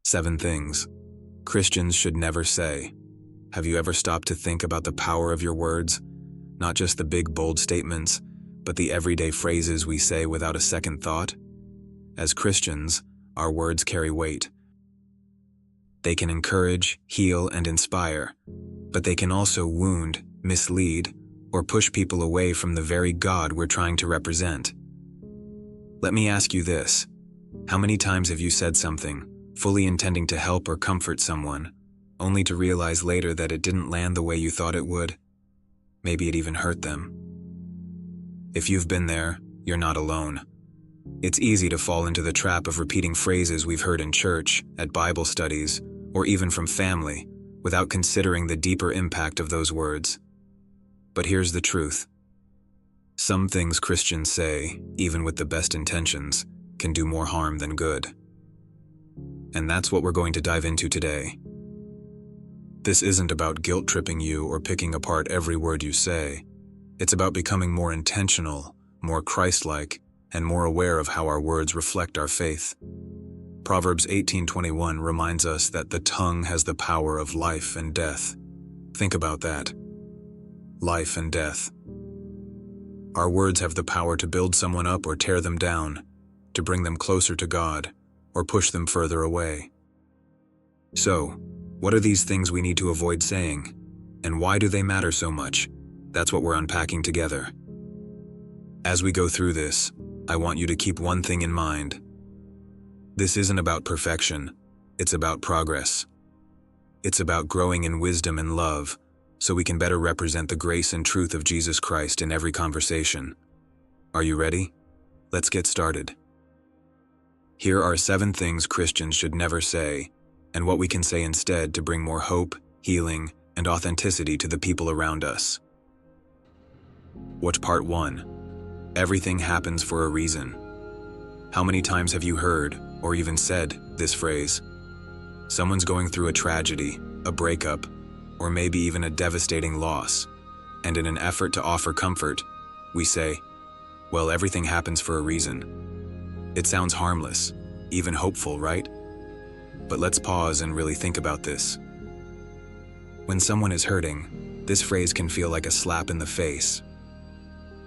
7 things Christians should never say. Have you ever stopped to think about the power of your words? Not just the big, bold statements, but the everyday phrases we say without a second thought? As Christians, our words carry weight. They can encourage, heal, and inspire, but they can also wound, mislead, or push people away from the very God we're trying to represent. Let me ask you this. How many times have you said something, fully intending to help or comfort someone, only to realize later that it didn't land the way you thought it would? Maybe it even hurt them. If you've been there, you're not alone. It's easy to fall into the trap of repeating phrases we've heard in church, at Bible studies, or even from family, without considering the deeper impact of those words. But here's the truth. Some things Christians say, even with the best intentions, can do more harm than good. And that's what we're going to dive into today. This isn't about guilt-tripping you or picking apart every word you say. It's about becoming more intentional, more Christ-like, and more aware of how our words reflect our faith. Proverbs 18:21 reminds us that the tongue has the power of life and death. Think about that. Life and death. Our words have the power to build someone up or tear them down, to bring them closer to God, or push them further away. So, what are these things we need to avoid saying? And why do they matter so much? That's what we're unpacking together. As we go through this, I want you to keep one thing in mind. This isn't about perfection, it's about progress. It's about growing in wisdom and love, so we can better represent the grace and truth of Jesus Christ in every conversation. Are you ready? Let's get started. Here are 7 things Christians should never say, and what we can say instead to bring more hope, healing, and authenticity to the people around us. Watch part 1. Everything happens for a reason. How many times have you heard, or even said, this phrase? Someone's going through a tragedy, a breakup, or maybe even a devastating loss, and in an effort to offer comfort, we say, well, everything happens for a reason. It sounds harmless, even hopeful, right? But let's pause and really think about this. When someone is hurting, this phrase can feel like a slap in the face.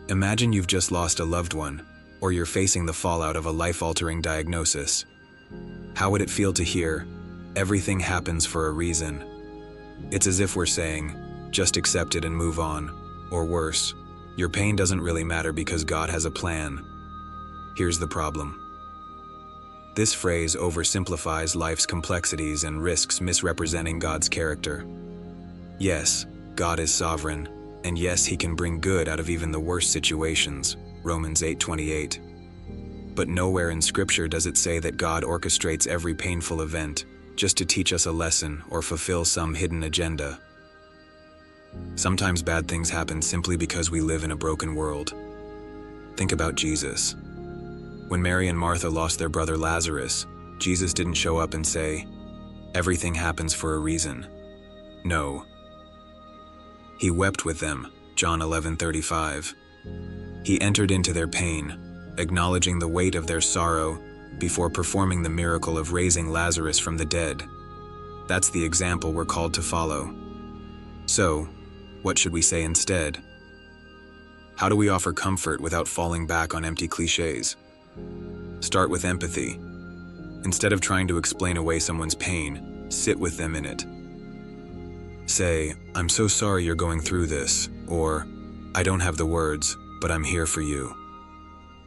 Imagine you've just lost a loved one, or you're facing the fallout of a life-altering diagnosis. How would it feel to hear, everything happens for a reason? It's as if we're saying, just accept it and move on, or worse, your pain doesn't really matter because God has a plan. Here's the problem. This phrase oversimplifies life's complexities and risks misrepresenting God's character. Yes, God is sovereign, and yes, He can bring good out of even the worst situations, Romans 8:28. But nowhere in Scripture does it say that God orchestrates every painful event just to teach us a lesson or fulfill some hidden agenda. Sometimes bad things happen simply because we live in a broken world. Think about Jesus. When Mary and Martha lost their brother Lazarus, Jesus didn't show up and say, everything happens for a reason. No. He wept with them, John 11:35. He entered into their pain, acknowledging the weight of their sorrow before performing the miracle of raising Lazarus from the dead. That's the example we're called to follow. So, what should we say instead? How do we offer comfort without falling back on empty cliches? Start with empathy. Instead of trying to explain away someone's pain, sit with them in it. Say, I'm so sorry you're going through this, or, I don't have the words, but I'm here for you.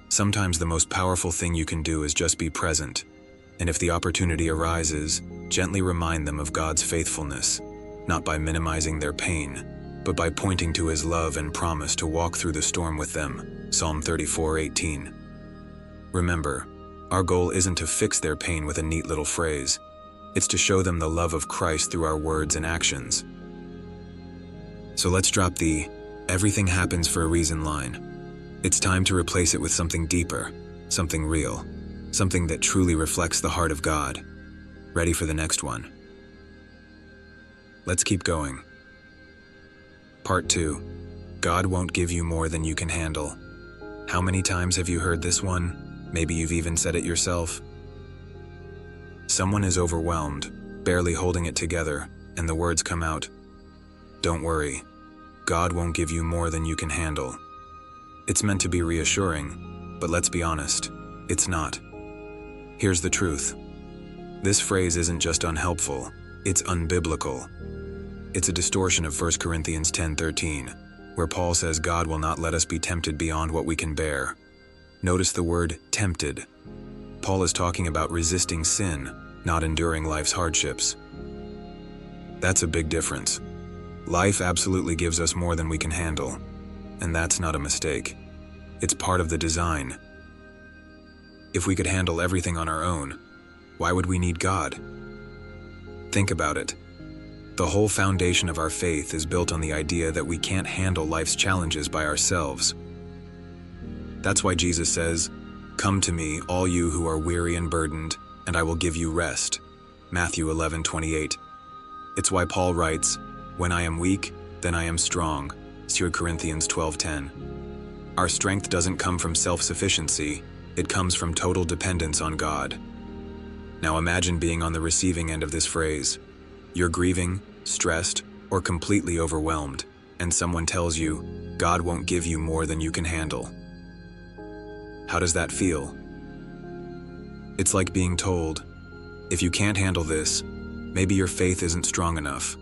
Sometimes the most powerful thing you can do is just be present, and if the opportunity arises, gently remind them of God's faithfulness, not by minimizing their pain, but by pointing to His love and promise to walk through the storm with them, Psalm 34:18. Remember, our goal isn't to fix their pain with a neat little phrase. It's to show them the love of Christ through our words and actions. So let's drop the, everything happens for a reason line. It's time to replace it with something deeper, something real, something that truly reflects the heart of God. Ready for the next one? Let's keep going. Part 2. God won't give you more than you can handle. How many times have you heard this one? Maybe you've even said it yourself. Someone is overwhelmed, barely holding it together, and the words come out, "Don't worry, God won't give you more than you can handle." It's meant to be reassuring, but let's be honest, it's not. Here's the truth. This phrase isn't just unhelpful, it's unbiblical. It's a distortion of 1 Corinthians 10:13, where Paul says God will not let us be tempted beyond what we can bear. Notice the word tempted. Paul is talking about resisting sin, not enduring life's hardships. That's a big difference. Life absolutely gives us more than we can handle, and that's not a mistake. It's part of the design. If we could handle everything on our own, why would we need God? Think about it. The whole foundation of our faith is built on the idea that we can't handle life's challenges by ourselves. That's why Jesus says, "Come to me, all you who are weary and burdened, and I will give you rest." Matthew 11:28. It's why Paul writes, "When I am weak, then I am strong." 2 Corinthians 12:10. Our strength doesn't come from self-sufficiency, it comes from total dependence on God. Now imagine being on the receiving end of this phrase. You're grieving, stressed, or completely overwhelmed, and someone tells you, God won't give you more than you can handle. How does that feel? It's like being told, if you can't handle this, maybe your faith isn't strong enough.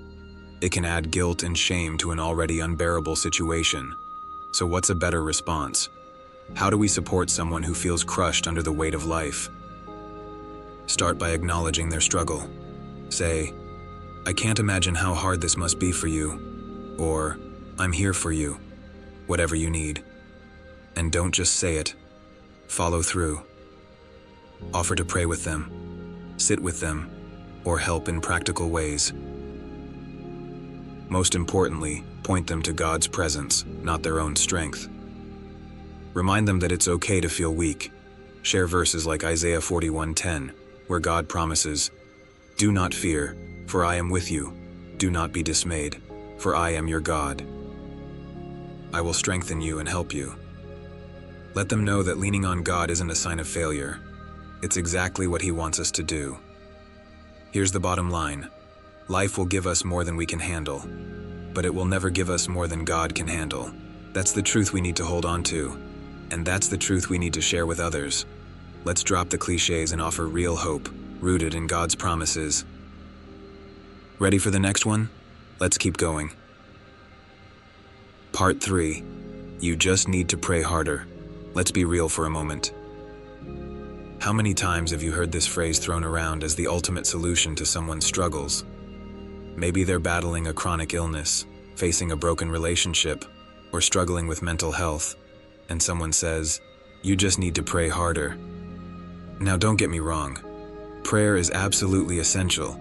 It can add guilt and shame to an already unbearable situation. So what's a better response? How do we support someone who feels crushed under the weight of life? Start by acknowledging their struggle. Say, "I can't imagine how hard this must be for you," or "I'm here for you," whatever you need. And don't just say it. Follow through. Offer to pray with them, sit with them, or help in practical ways. Most importantly, point them to God's presence, not their own strength. Remind them that it's okay to feel weak. Share verses like Isaiah 41:10, where God promises, "Do not fear, for I am with you. Do not be dismayed, for I am your God. I will strengthen you and help you." Let them know that leaning on God isn't a sign of failure. It's exactly what He wants us to do. Here's the bottom line. Life will give us more than we can handle, but it will never give us more than God can handle. That's the truth we need to hold on to, and that's the truth we need to share with others. Let's drop the cliches and offer real hope, rooted in God's promises. Ready for the next one? Let's keep going. Part 3. You just need to pray harder. Let's be real for a moment. How many times have you heard this phrase thrown around as the ultimate solution to someone's struggles? Maybe they're battling a chronic illness, facing a broken relationship, or struggling with mental health, and someone says, "You just need to pray harder." Now don't get me wrong. Prayer is absolutely essential.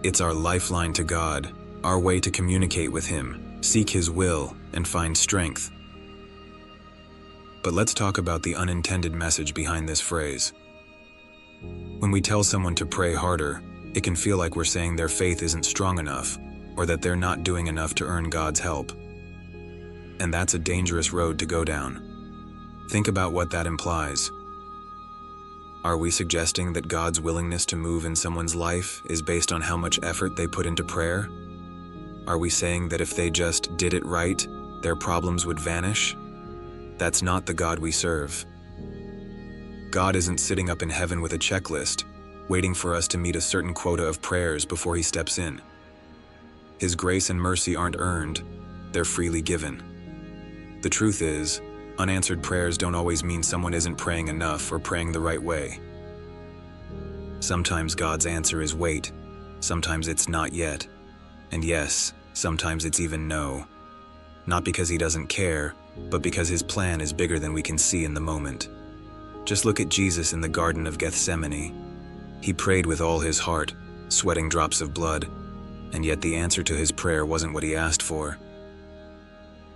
It's our lifeline to God, our way to communicate with Him, seek His will, and find strength. But let's talk about the unintended message behind this phrase. When we tell someone to pray harder, it can feel like we're saying their faith isn't strong enough, or that they're not doing enough to earn God's help. And that's a dangerous road to go down. Think about what that implies. Are we suggesting that God's willingness to move in someone's life is based on how much effort they put into prayer? Are we saying that if they just did it right, their problems would vanish? That's not the God we serve. God isn't sitting up in heaven with a checklist, waiting for us to meet a certain quota of prayers before He steps in. His grace and mercy aren't earned, they're freely given. The truth is, unanswered prayers don't always mean someone isn't praying enough or praying the right way. Sometimes God's answer is wait, sometimes it's not yet, and yes, sometimes it's even no. Not because He doesn't care, but because His plan is bigger than we can see in the moment. Just look at Jesus in the Garden of Gethsemane. He prayed with all his heart, sweating drops of blood, and yet the answer to his prayer wasn't what he asked for.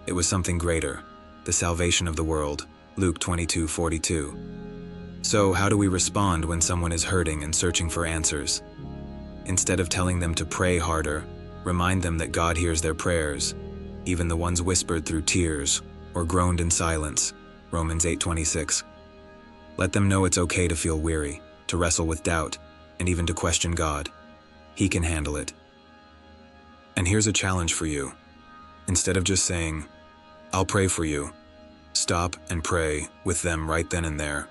It was something greater, the salvation of the world, Luke 22:42. So how do we respond when someone is hurting and searching for answers? Instead of telling them to pray harder, remind them that God hears their prayers, even the ones whispered through tears or groaned in silence, Romans 8:26. Let them know it's okay to feel weary, to wrestle with doubt, and even to question God. He can handle it. And here's a challenge for you. Instead of just saying, "I'll pray for you," stop and pray with them right then and there.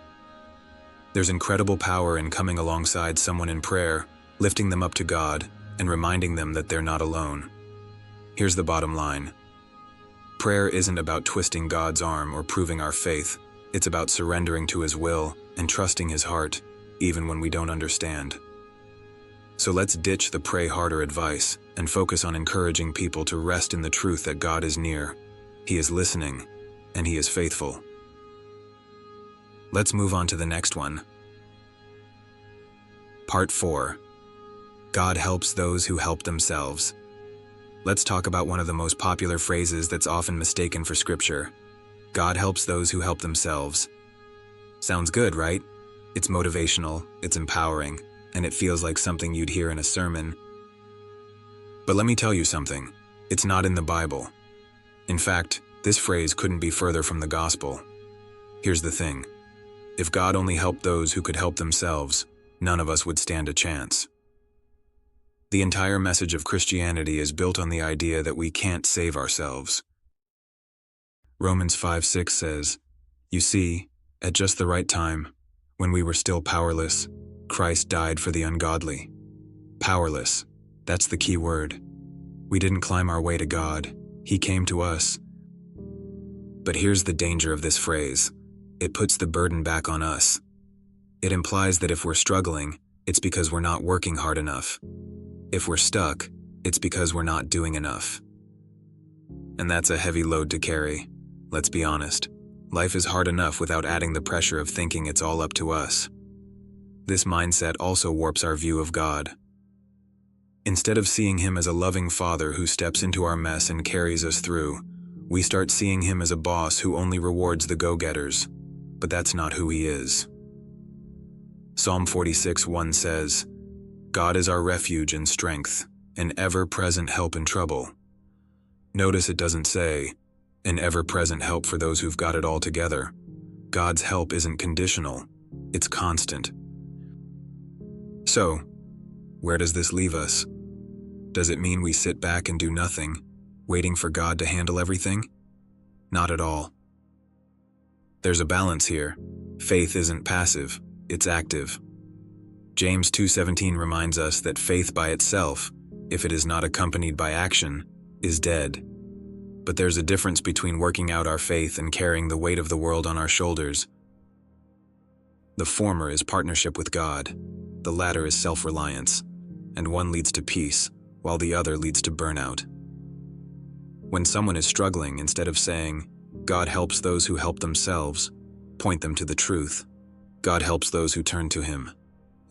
There's incredible power in coming alongside someone in prayer, lifting them up to God, and reminding them that they're not alone. Here's the bottom line. Prayer isn't about twisting God's arm or proving our faith. It's about surrendering to His will and trusting His heart, even when we don't understand. So let's ditch the pray harder advice and focus on encouraging people to rest in the truth that God is near, He is listening, and He is faithful. Let's move on to the next one. Part 4. God helps those who help themselves. Let's talk about one of the most popular phrases that's often mistaken for Scripture. God helps those who help themselves. Sounds good, right? It's motivational, it's empowering, and it feels like something you'd hear in a sermon. But let me tell you something. It's not in the Bible. In fact, this phrase couldn't be further from the gospel. Here's the thing. If God only helped those who could help themselves, none of us would stand a chance. The entire message of Christianity is built on the idea that we can't save ourselves. Romans 5:6 says, "You see, at just the right time, when we were still powerless, Christ died for the ungodly." Powerless, that's the key word. We didn't climb our way to God, He came to us. But here's the danger of this phrase. It puts the burden back on us. It implies that if we're struggling, it's because we're not working hard enough. If we're stuck, it's because we're not doing enough. And that's a heavy load to carry. Let's be honest. Life is hard enough without adding the pressure of thinking it's all up to us. This mindset also warps our view of God. Instead of seeing Him as a loving Father who steps into our mess and carries us through, we start seeing Him as a boss who only rewards the go-getters. But that's not who He is. Psalm 46:1 says, "God is our refuge and strength, an ever-present help in trouble." Notice it doesn't say, "an ever-present help for those who've got it all together." God's help isn't conditional, it's constant. So, where does this leave us? Does it mean we sit back and do nothing, waiting for God to handle everything? Not at all. There's a balance here. Faith isn't passive, it's active. James 2:17 reminds us that faith by itself, if it is not accompanied by action, is dead. But there's a difference between working out our faith and carrying the weight of the world on our shoulders. The former is partnership with God, the latter is self-reliance, and one leads to peace, while the other leads to burnout. When someone is struggling, instead of saying, "God helps those who help themselves," point them to the truth. God helps those who turn to Him.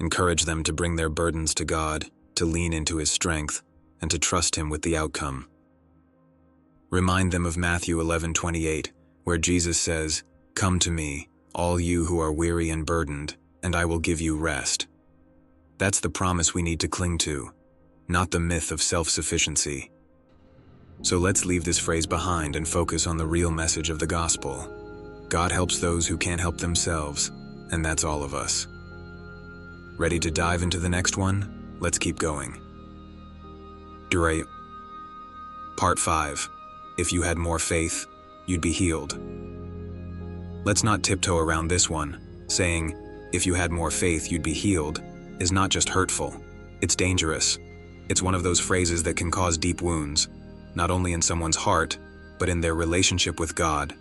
Encourage them to bring their burdens to God, to lean into His strength, and to trust Him with the outcome. Remind them of Matthew 11:28, where Jesus says, "Come to me, all you who are weary and burdened, and I will give you rest." That's the promise we need to cling to, not the myth of self-sufficiency. So let's leave this phrase behind and focus on the real message of the gospel. God helps those who can't help themselves, and that's all of us. Ready to dive into the next one? Let's keep going. Part 5. If you had more faith, you'd be healed. Let's not tiptoe around this one. Saying, "If you had more faith, you'd be healed," is not just hurtful, it's dangerous. It's one of those phrases that can cause deep wounds, not only in someone's heart, but in their relationship with God.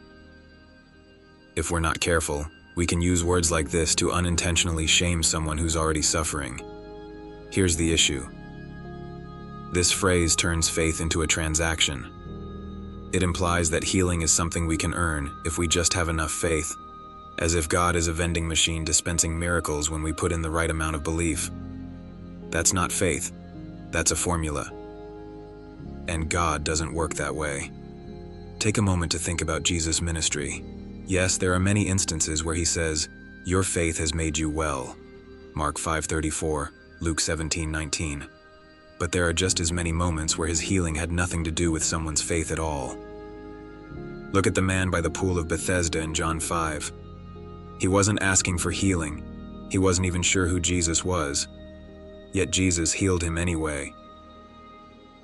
If we're not careful, we can use words like this to unintentionally shame someone who's already suffering. Here's the issue. This phrase turns faith into a transaction. It implies that healing is something we can earn if we just have enough faith, as if God is a vending machine dispensing miracles when we put in the right amount of belief. That's not faith, that's a formula. And God doesn't work that way. Take a moment to think about Jesus' ministry. Yes, there are many instances where He says, "Your faith has made you well." Mark 5:34, Luke 17:19. But there are just as many moments where His healing had nothing to do with someone's faith at all. Look at the man by the pool of Bethesda in John 5. He wasn't asking for healing. He wasn't even sure who Jesus was. yet Jesus healed him anyway.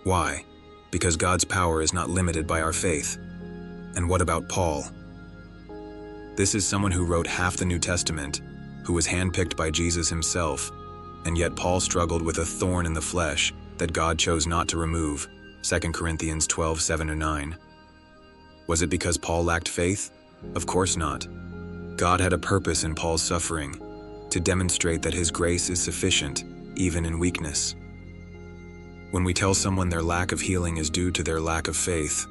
Why? Because God's power is not limited by our faith. And what about Paul? This is someone who wrote half the New Testament, who was handpicked by Jesus himself, and yet Paul struggled with a thorn in the flesh that God chose not to remove, 2 Corinthians 12:7-9. Was it because Paul lacked faith? Of course not. God had a purpose in Paul's suffering, to demonstrate that his grace is sufficient, even in weakness. When we tell someone their lack of healing is due to their lack of faith,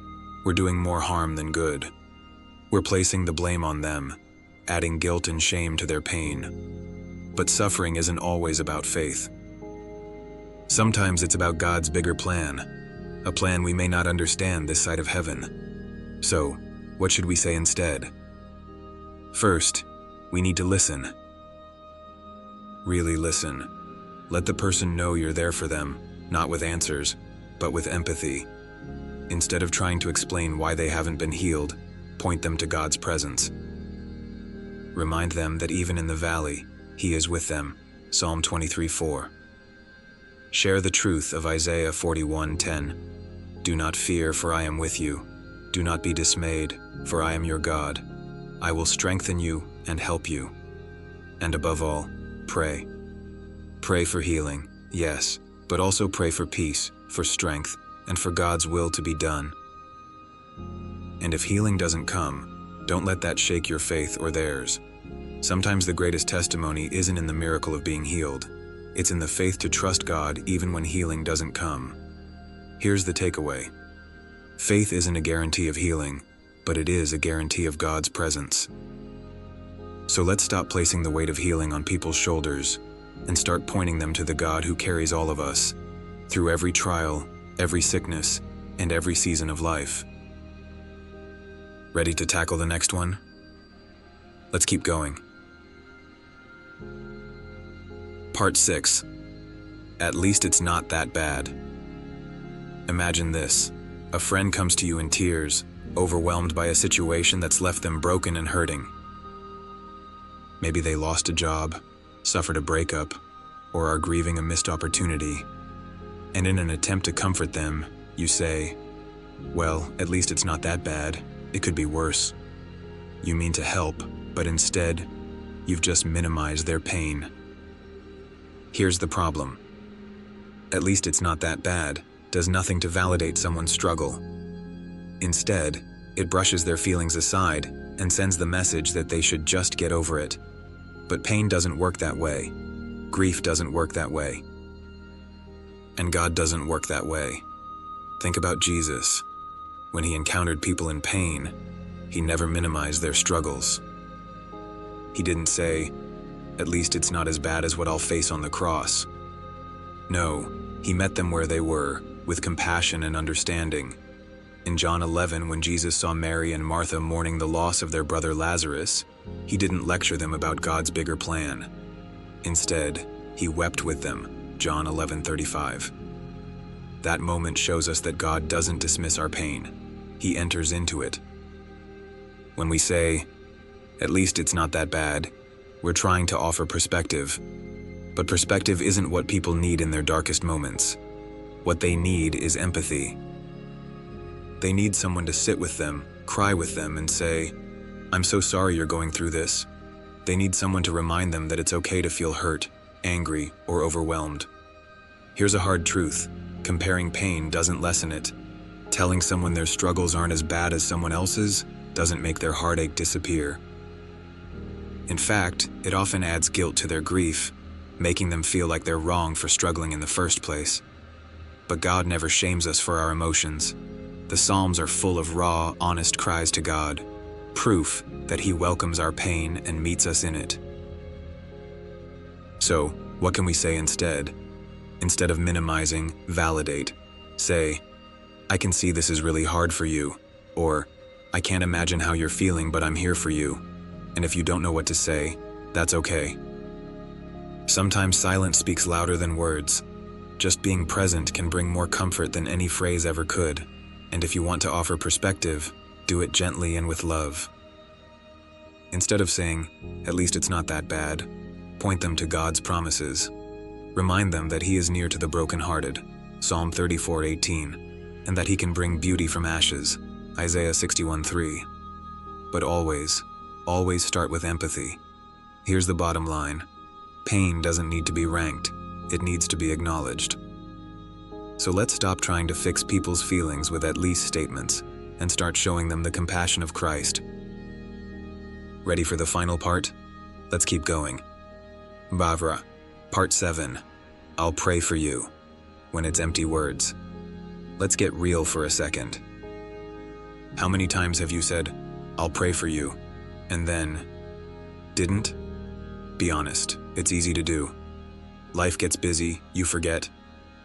we're doing more harm than good. We're placing the blame on them, adding guilt and shame to their pain. But suffering isn't always about faith. Sometimes it's about God's bigger plan, a plan we may not understand this side of heaven. So, what should we say instead? First, we need to listen. Really listen. Let the person know you're there for them, not with answers, but with empathy. Instead of trying to explain why they haven't been healed, point them to God's presence. Remind them that even in the valley, He is with them, Psalm 23:4. Share the truth of Isaiah 41:10. Do not fear, for I am with you. Do not be dismayed, for I am your God. I will strengthen you and help you. And above all, pray. Pray for healing, yes, but also pray for peace, for strength, and for God's will to be done. And if healing doesn't come, don't let that shake your faith or theirs. Sometimes the greatest testimony isn't in the miracle of being healed. It's in the faith to trust God even when healing doesn't come. Here's the takeaway. Faith isn't a guarantee of healing, but it is a guarantee of God's presence. So let's stop placing the weight of healing on people's shoulders and start pointing them to the God who carries all of us through every trial, every sickness, and every season of life. Ready to tackle the next one? Let's keep going. Part 6. At least it's not that bad. Imagine this. A friend comes to you in tears, overwhelmed by a situation that's left them broken and hurting. Maybe they lost a job, suffered a breakup, or are grieving a missed opportunity. And in an attempt to comfort them, you say, "Well, at least it's not that bad. It could be worse." You mean to help, but instead, you've just minimized their pain. Here's the problem. At least it's not that bad does nothing to validate someone's struggle. Instead, it brushes their feelings aside and sends the message that they should just get over it. But pain doesn't work that way. Grief doesn't work that way. And God doesn't work that way. Think about Jesus. When He encountered people in pain, He never minimized their struggles. He didn't say, "At least it's not as bad as what I'll face on the cross." No, He met them where they were, with compassion and understanding. In John 11, when Jesus saw Mary and Martha mourning the loss of their brother Lazarus, He didn't lecture them about God's bigger plan. Instead, He wept with them, John 11:35. That moment shows us that God doesn't dismiss our pain. He enters into it. When we say, "At least it's not that bad," we're trying to offer perspective. But perspective isn't what people need in their darkest moments. What they need is empathy. They need someone to sit with them, cry with them, and say, "I'm so sorry you're going through this." They need someone to remind them that it's okay to feel hurt, angry, or overwhelmed. Here's a hard truth. Comparing pain doesn't lessen it. Telling someone their struggles aren't as bad as someone else's doesn't make their heartache disappear. In fact, it often adds guilt to their grief, making them feel like they're wrong for struggling in the first place. But God never shames us for our emotions. The Psalms are full of raw, honest cries to God, proof that He welcomes our pain and meets us in it. So, what can we say instead? Instead of minimizing, validate. Say, "I can see this is really hard for you," or, "I can't imagine how you're feeling, but I'm here for you." And if you don't know what to say, that's okay. Sometimes silence speaks louder than words. Just being present can bring more comfort than any phrase ever could. And if you want to offer perspective, do it gently and with love. Instead of saying, "At least it's not that bad," point them to God's promises. Remind them that He is near to the brokenhearted, Psalm 34:18, and that He can bring beauty from ashes, Isaiah 61:3. But always start with empathy. Here's the bottom line. Pain doesn't need to be ranked, it needs to be acknowledged. So let's stop trying to fix people's feelings with at least statements and start showing them the compassion of Christ. Ready for the final part? Let's keep going. Bavra, Part 7. I'll pray for you, when it's empty words. Let's get real for a second. How many times have you said, "I'll pray for you," and then didn't? Be honest, it's easy to do. Life gets busy, you forget,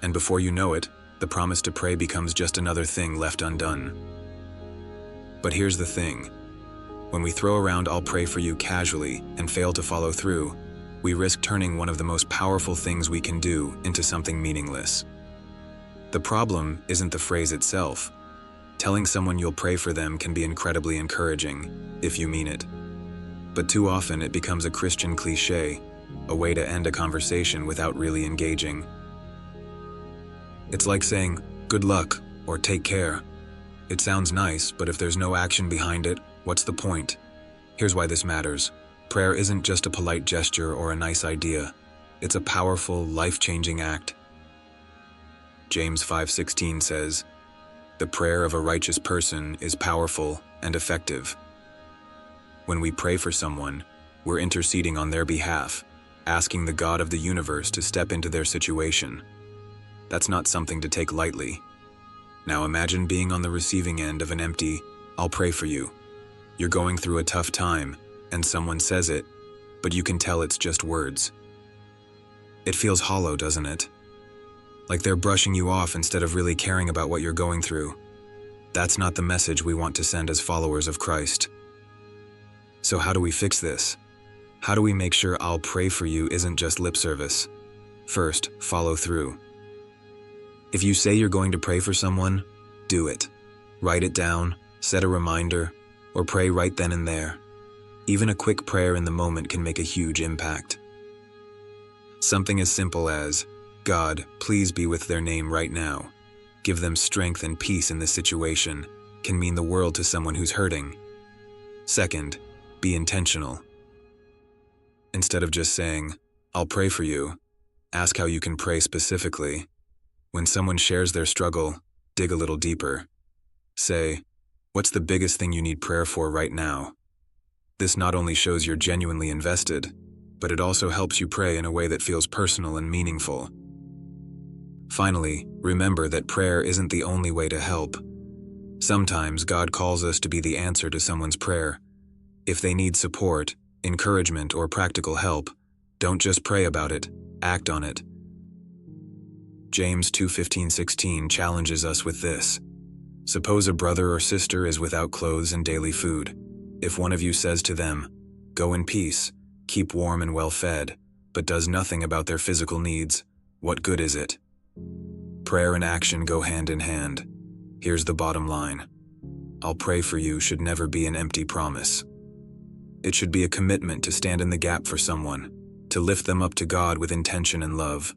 and before you know it, the promise to pray becomes just another thing left undone. But here's the thing. When we throw around "I'll pray for you" casually and fail to follow through, we risk turning one of the most powerful things we can do into something meaningless. The problem isn't the phrase itself. Telling someone you'll pray for them can be incredibly encouraging, if you mean it. But too often it becomes a Christian cliché, a way to end a conversation without really engaging. It's like saying, "Good luck," or "Take care." It sounds nice, but if there's no action behind it, what's the point? Here's why this matters. Prayer isn't just a polite gesture or a nice idea. It's a powerful, life-changing act. James 5:16 says, "The prayer of a righteous person is powerful and effective." When we pray for someone, we're interceding on their behalf, asking the God of the universe to step into their situation. That's not something to take lightly. Now imagine being on the receiving end of an empty, "I'll pray for you." You're going through a tough time, and someone says it, but you can tell it's just words. It feels hollow, doesn't it? Like they're brushing you off instead of really caring about what you're going through. That's not the message we want to send as followers of Christ. So how do we fix this? How do we make sure "I'll pray for you" isn't just lip service? First, follow through. If you say you're going to pray for someone, do it. Write it down, set a reminder, or pray right then and there. Even a quick prayer in the moment can make a huge impact. Something as simple as, "God, please be with their name right now. Give them strength and peace in this situation," can mean the world to someone who's hurting. Second, be intentional. Instead of just saying, "I'll pray for you," ask how you can pray specifically. When someone shares their struggle, dig a little deeper. Say, "What's the biggest thing you need prayer for right now?" This not only shows you're genuinely invested, but it also helps you pray in a way that feels personal and meaningful. Finally, remember that prayer isn't the only way to help. Sometimes God calls us to be the answer to someone's prayer. If they need support, encouragement, or practical help, don't just pray about it, act on it. James 2:15-16 challenges us with this. "Suppose a brother or sister is without clothes and daily food. If one of you says to them, 'Go in peace, keep warm and well fed,' but does nothing about their physical needs, what good is it?" Prayer and action go hand in hand. Here's the bottom line. "I'll pray for you" should never be an empty promise. It should be a commitment to stand in the gap for someone, to lift them up to God with intention and love.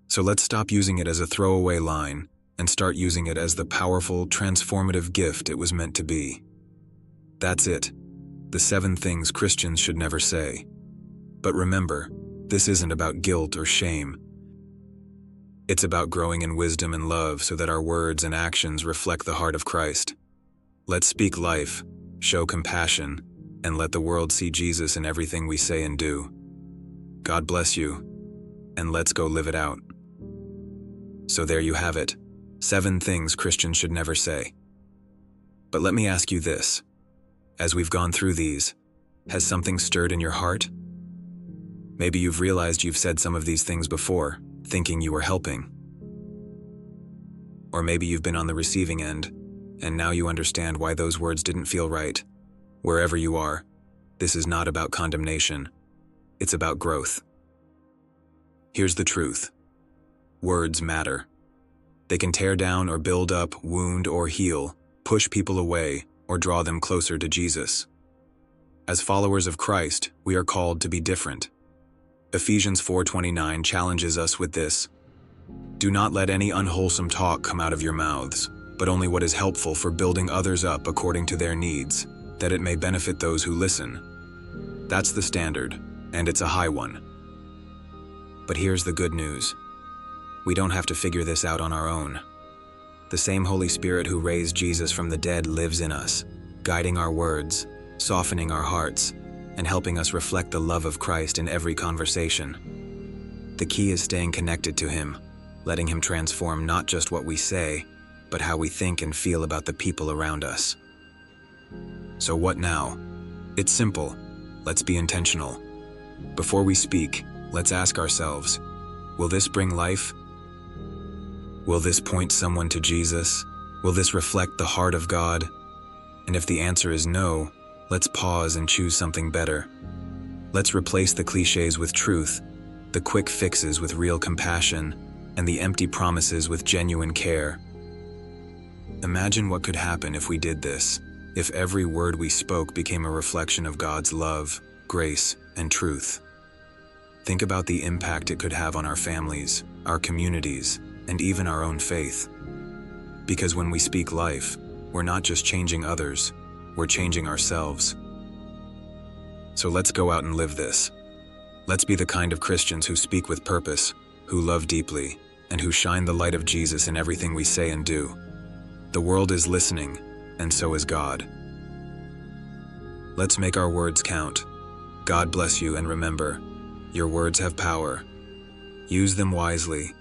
So let's stop using it as a throwaway line and start using it as the powerful, transformative gift it was meant to be. That's it. The 7 things Christians should never say. But remember, this isn't about guilt or shame. It's about growing in wisdom and love so that our words and actions reflect the heart of Christ. Let's speak life, show compassion, and let the world see Jesus in everything we say and do. God bless you, and let's go live it out. So there you have it, 7 things Christians should never say. But let me ask you this. As we've gone through these, has something stirred in your heart? Maybe you've realized you've said some of these things before, thinking you were helping. Or maybe you've been on the receiving end, and now you understand why those words didn't feel right. Wherever you are, this is not about condemnation. It's about growth. Here's the truth. Words matter. They can tear down or build up, wound or heal, push people away, or draw them closer to Jesus. As followers of Christ, we are called to be different. Ephesians 4:29 challenges us with this. Do not let any unwholesome talk come out of your mouths, but only what is helpful for building others up according to their needs, that it may benefit those who listen. That's the standard, and it's a high one. But here's the good news. We don't have to figure this out on our own. The same Holy Spirit who raised Jesus from the dead lives in us, guiding our words, softening our hearts, and helping us reflect the love of Christ in every conversation. The key is staying connected to Him, letting Him transform not just what we say, but how we think and feel about the people around us. So what now? It's simple. Let's be intentional. Before we speak, let's ask ourselves, will this bring life? Will this point someone to Jesus? Will this reflect the heart of God? And if the answer is no, let's pause and choose something better. Let's replace the cliches with truth, the quick fixes with real compassion, and the empty promises with genuine care. Imagine what could happen if we did this, if every word we spoke became a reflection of God's love, grace, and truth. Think about the impact it could have on our families, our communities, and even our own faith. Because when we speak life, we're not just changing others, we're changing ourselves. So let's go out and live this. Let's be the kind of Christians who speak with purpose, who love deeply, and who shine the light of Jesus in everything we say and do. The world is listening, and so is God. Let's make our words count. God bless you, and remember, your words have power. Use them wisely,